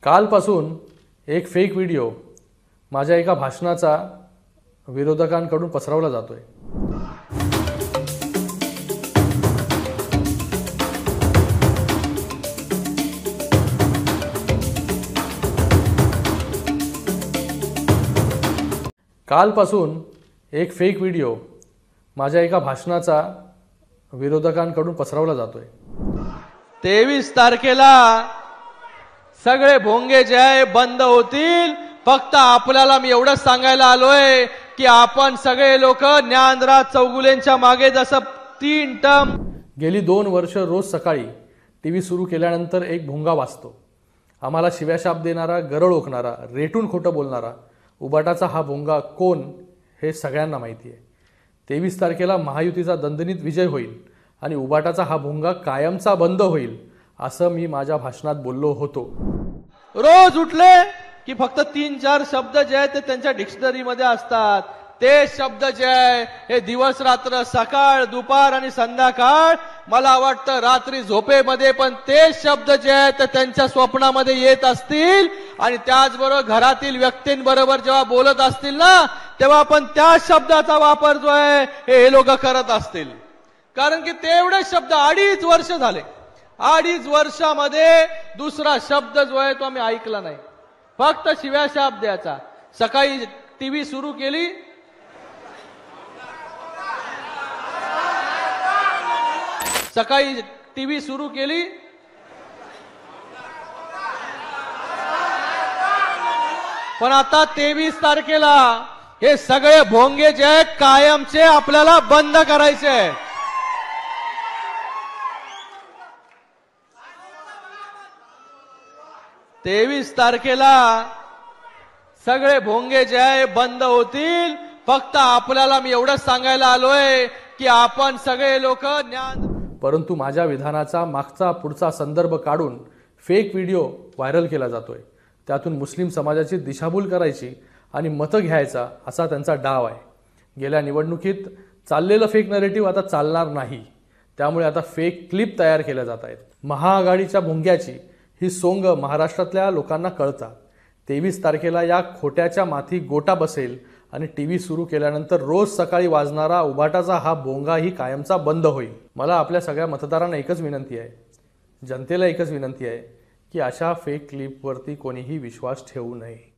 कालपासून एक fake video माझ्या एका भाषणाचा विरोधकांकडून पसरवला जातोय। कालपासून एक फेक व्हिडिओ माझ्या एका भाषणाचा विरोधकांकडून पसरवला जातोय। 23 तारखेला सगळे भोंगे जे आहे बंद होतील। फक्त आपल्याला मी एवढंच सांगायला आलोय की आपण सगळे लोक ज्ञानराज चौगुलेंच्या मागे जसं 3 टर्म गेली 2 वर्ष रोज सकाळी टीव्ही सुरू केल्यानंतर एक भोंगा वाजतो। आम्हाला शिव्याशाप देणारा, गरळ ओकणारा, रेटून खोटं बोलणारा उबाटाचा हा भोंगा कोण हे सगळ्यांना माहिती आहे। 23 तारखेला महायुतीचा दणदणीत विजय होईल आणि उबाटाचा हा भोंगा कायमचा बंद होईल असं मी माझ्या भाषणात बोललो होतो। रोज उठले की फक्त 3-4 शब्द जे आहेत ते त्यांच्या डिक्शनरी मध्ये असतात। ते शब्द जे आहे हे दिवस रात्र, सकाळ, दुपार आणि संध्याकाळ, मला वाटतं रात्री झोपेमध्ये पण ते शब्द जे आहेत ते त्यांच्या स्वप्नामध्ये येत असतील। आणि त्याचबरोबर घरातील व्यक्तींबरोबर जेव्हा बोलत असतील ना, तेव्हा पण त्या शब्दाचा वापर जो आहे हे लोक करत असतील। कारण की तेवढे शब्द 2.5 वर्ष झाले, 2.5 वर्षामध्ये दुसरा शब्द जो आहे तो आम्ही ऐकला नाही। फक्त शिव्याशाप द्यायचा। सकाळी टीव्ही सुरू केली, पण आता 23 तारखेला हे सगळे भोंगे जे आहेत कायमचे आपल्याला बंद करायचे आहे। तेवीस तारखेला सगळे भोंगे जे आहे बंद होतील। फक्त आपल्याला मी एवढंच सांगायला आलोय की आपण सगळे लोक ज्ञान। परंतु माझ्या विधानाचा मागचा पुढचा संदर्भ काढून फेक व्हिडिओ व्हायरल केला जातोय। त्यातून मुस्लिम समाजाची दिशाभूल करायची आणि मतं घ्यायचा असा त्यांचा डाव आहे। गेल्या निवडणुकीत चाललेलं फेक नरेटिव्ह आता चालणार नाही, त्यामुळे आता फेक क्लिप तयार केल्या जात आहेत। महाआघाडीच्या भोंग्याची ही सोंग महाराष्ट्रातल्या लोकांना कळतात। 23 तारखेला या खोट्याच्या माथी गोटा बसेल आणि टीव्ही सुरू केल्यानंतर रोज सकाळी वाजणारा उबाटाचा हा भोंगा ही कायमचा बंद होईल। मला आपल्या सगळ्या मतदारांना एकच विनंती आहे, जनतेला एकच विनंती आहे की अशा फेक क्लिपवरती कोणीही विश्वास ठेवू नये।